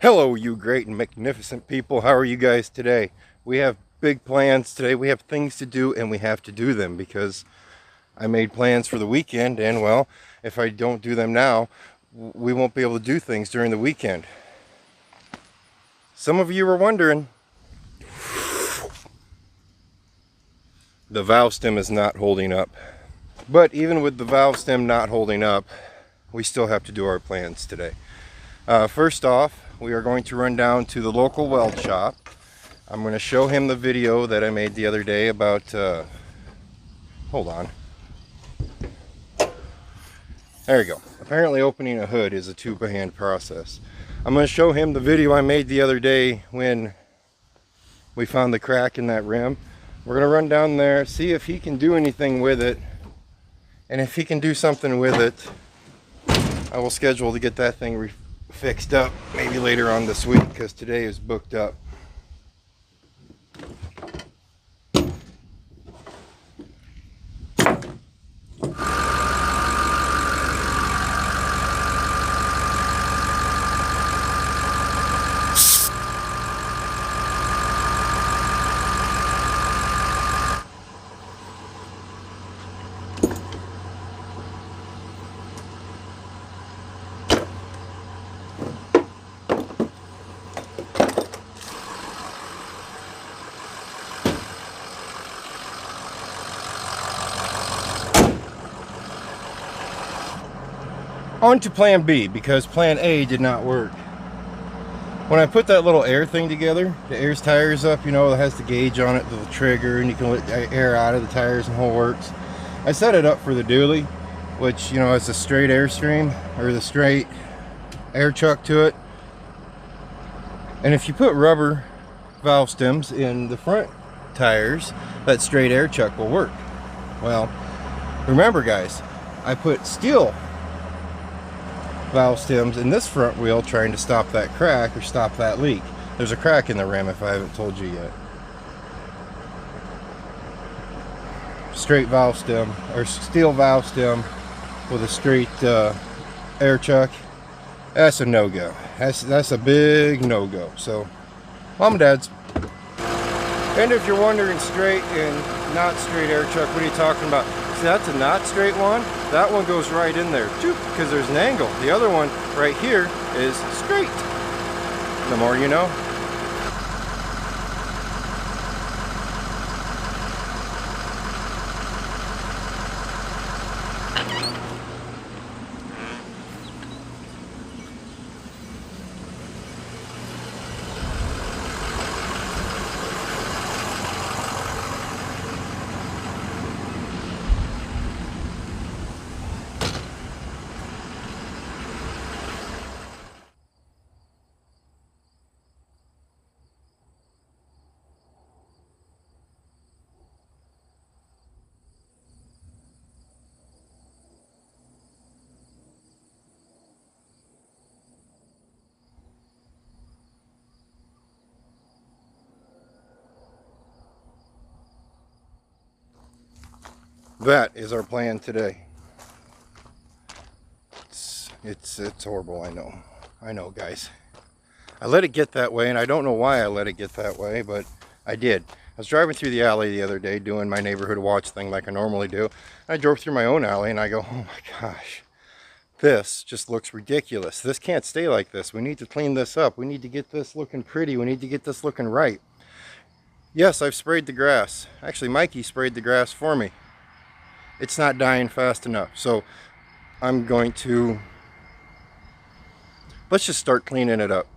Hello, you great and magnificent people. How are you guys today? We have big plans today. We have things to do, and we have to do them because I made plans for the weekend, and well, if I don't do them now, we won't be able to do things during the weekend. Some of you were wondering, the valve stem is not holding up. But even with the valve stem not holding up, we still have to do our plans today. First off, we are going to run down to the local weld shop. I'm going to show him the video that I made the other day about, hold on. There you go. Apparently opening a hood is a two-by-hand process. I'm going to show him the video I made the other day when we found the crack in that rim. We're going to run down there, see if he can do anything with it. And if he can do something with it, I will schedule to get that thing fixed up maybe later on this week, because today is booked up. On to plan B, because plan A did not work. When I put that little air thing together, the air tires up, you know, it has the gauge on it, the trigger, and you can let air out of the tires and the whole works. I set it up for the dually, which, you know, has a straight airstream, or the straight air chuck to it. And if you put rubber valve stems in the front tires, that straight air chuck will work. Well, remember guys, I put steel valve stems in this front wheel trying to stop that crack or stop that leak. There's a crack in the rim if I haven't told you yet. Straight valve stem, or steel valve stem with a straight air chuck, that's a no-go. That's a big no-go. So mom and dad's. And if you're wondering, straight and not straight air chuck, what are you talking about? See, that's a not straight one. That one goes right in there, because there's an angle. The other one right here is straight. The more you know. That is our plan today. It's horrible, I know guys. I let it get that way, and I don't know why I let it get that way, but I did. I was driving through the alley the other day doing my neighborhood watch thing like I normally do. I drove through my own alley and I go, oh my gosh, this just looks ridiculous. This can't stay like this. We need to clean this up. We need to get this looking pretty. We need to get this looking right. Yes, I've sprayed the grass. Actually, Mikey sprayed the grass for me. It's not dying fast enough, so I'm going to, let's just start cleaning it up.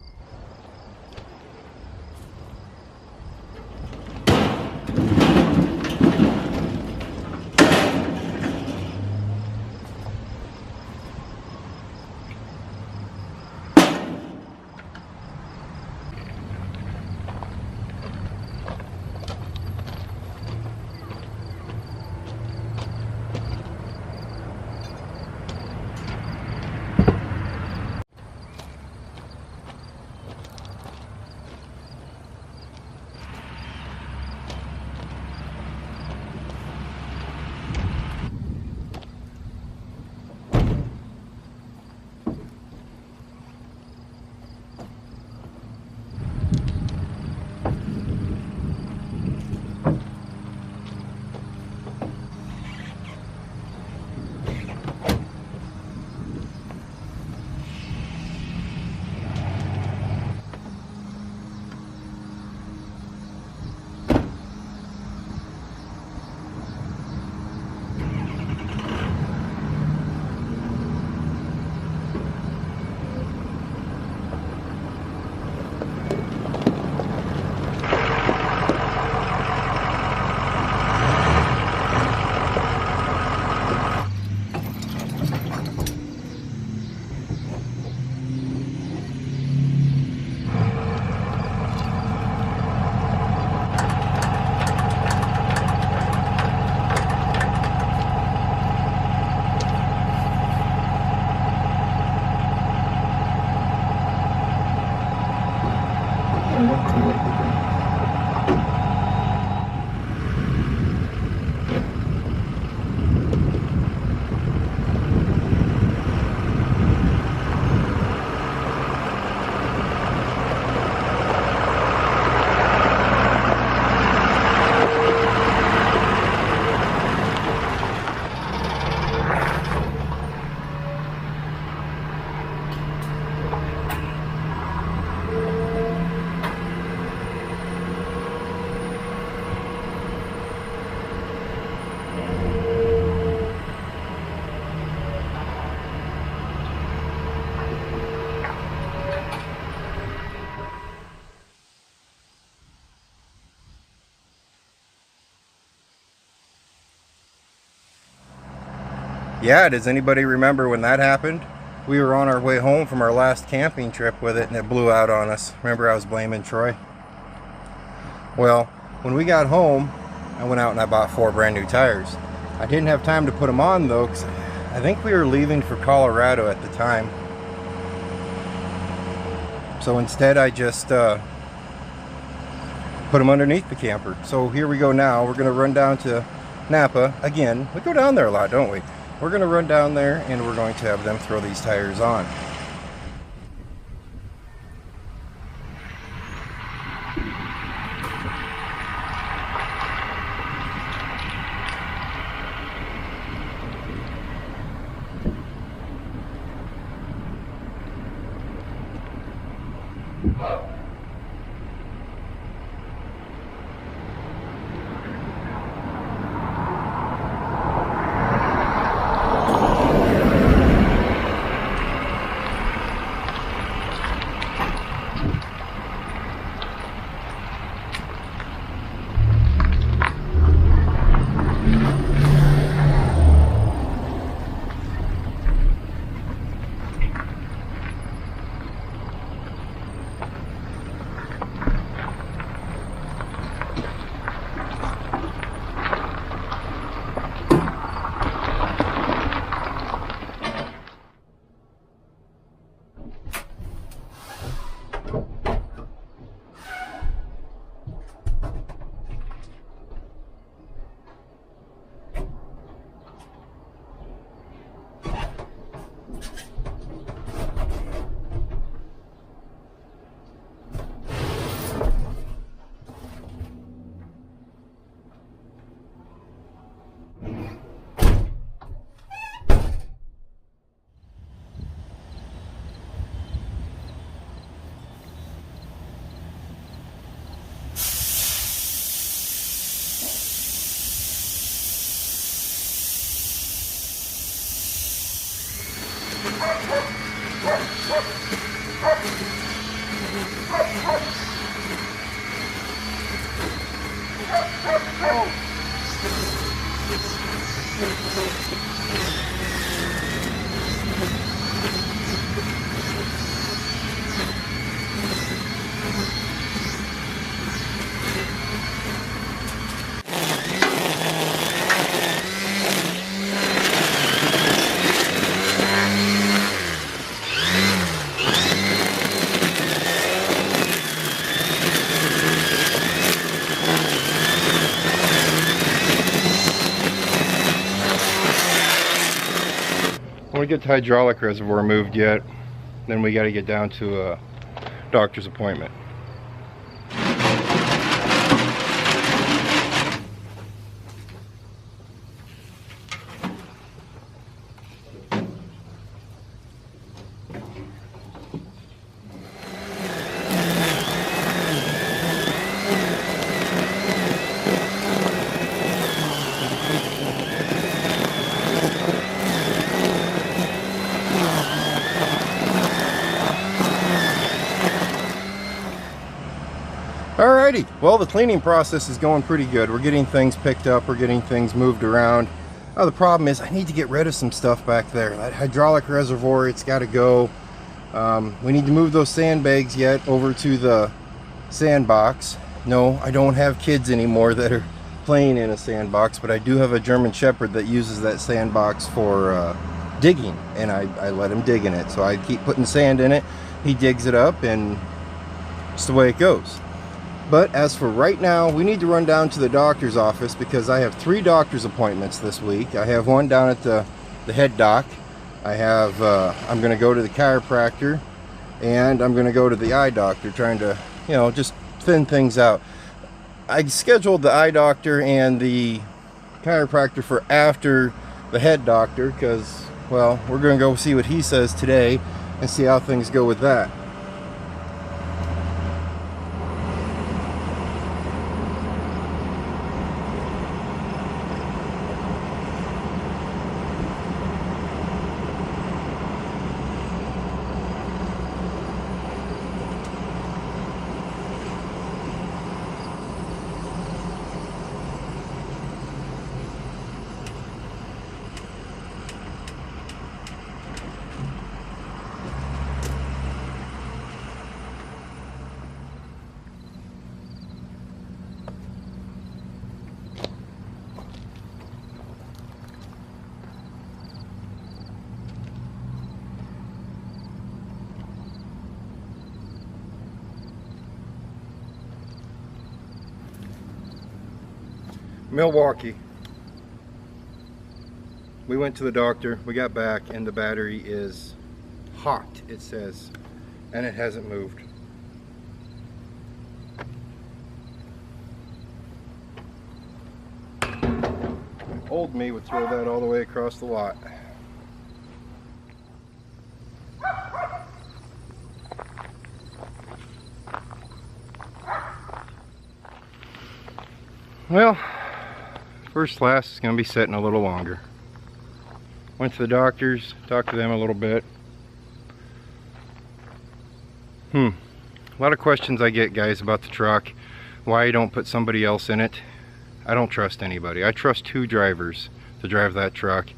Yeah, does anybody remember when that happened? We were on our way home from our last camping trip with it and it blew out on us. Remember I was blaming Troy? Well, when we got home, I went out and I bought 4 brand new tires. I didn't have time to put them on though, because I think we were leaving for Colorado at the time. So instead I just put them underneath the camper. So here we go now. We're going to run down to Napa again. We go down there a lot, don't we? We're going to run down there and we're going to have them throw these tires on. When we get the hydraulic reservoir moved yet, then we got to get down to a doctor's appointment. Alrighty, well the cleaning process is going pretty good. We're getting things picked up, we're getting things moved around. The problem is I need to get rid of some stuff back there. That hydraulic reservoir, it's got to go. We need to move those sandbags yet over to the sandbox. No, I don't have kids anymore that are playing in a sandbox, but I do have a German Shepherd that uses that sandbox for digging, and I let him dig in it. So I keep putting sand in it, he digs it up, and it's the way it goes. But as for right now, we need to run down to the doctor's office because I have 3 doctor's appointments this week. I have one down at the head doc. I have, I'm going to go to the chiropractor, and I'm going to go to the eye doctor, trying to, you know, just thin things out. I scheduled the eye doctor and the chiropractor for after the head doctor because, well, we're going to go see what he says today and see how things go with that. Milwaukee. We went to the doctor, we got back, and the battery is hot, it says, and it hasn't moved. Old me would throw that all the way across the lot. Well, first class is going to be sitting a little longer. Went to the doctors, talked to them a little bit. A lot of questions I get, guys, about the truck. Why you don't put somebody else in it. I don't trust anybody. I trust 2 drivers to drive that truck,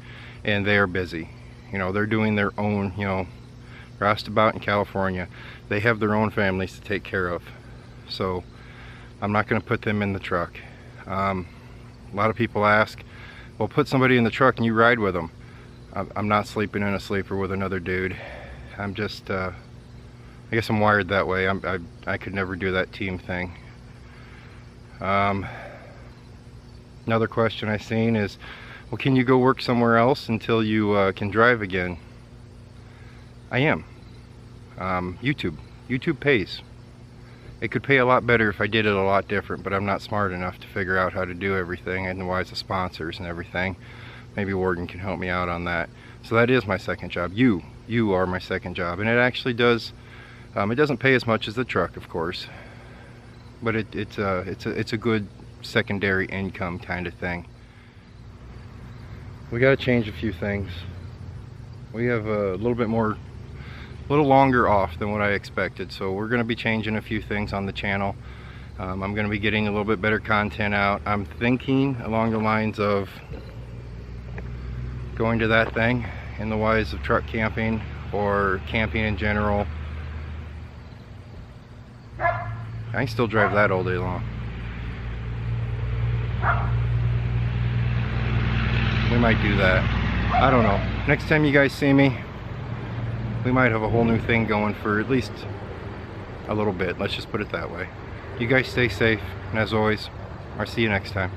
and they are busy. You know, they're doing their own, you know, roustabout in California. They have their own families to take care of. So I'm not going to put them in the truck. A lot of people ask, well, put somebody in the truck and you ride with them. I'm not sleeping in a sleeper with another dude. I'm just, I guess I'm wired that way. I could never do that team thing. Another question I've seen is, well, can you go work somewhere else until you can drive again? I am. YouTube pays. It could pay a lot better if I did it a lot different, but I'm not smart enough to figure out how to do everything, and why the sponsors and everything. Maybe Warden can help me out on that. So that is my second job. You are my second job, and it actually does. It doesn't pay as much as the truck, of course, but it's a good secondary income kind of thing. We got to change a few things. We have a little longer off than what I expected, so we're going to be changing a few things on the channel. I'm going to be getting a little bit better content out. I'm thinking along the lines of going to that thing, In the Wise of Truck Camping, or camping in general. I can still drive that all day long. We might do that. I don't know. Next time you guys see me, we might have a whole new thing going for at least a little bit. Let's just put it that way. You guys stay safe, and as always, I'll see you next time.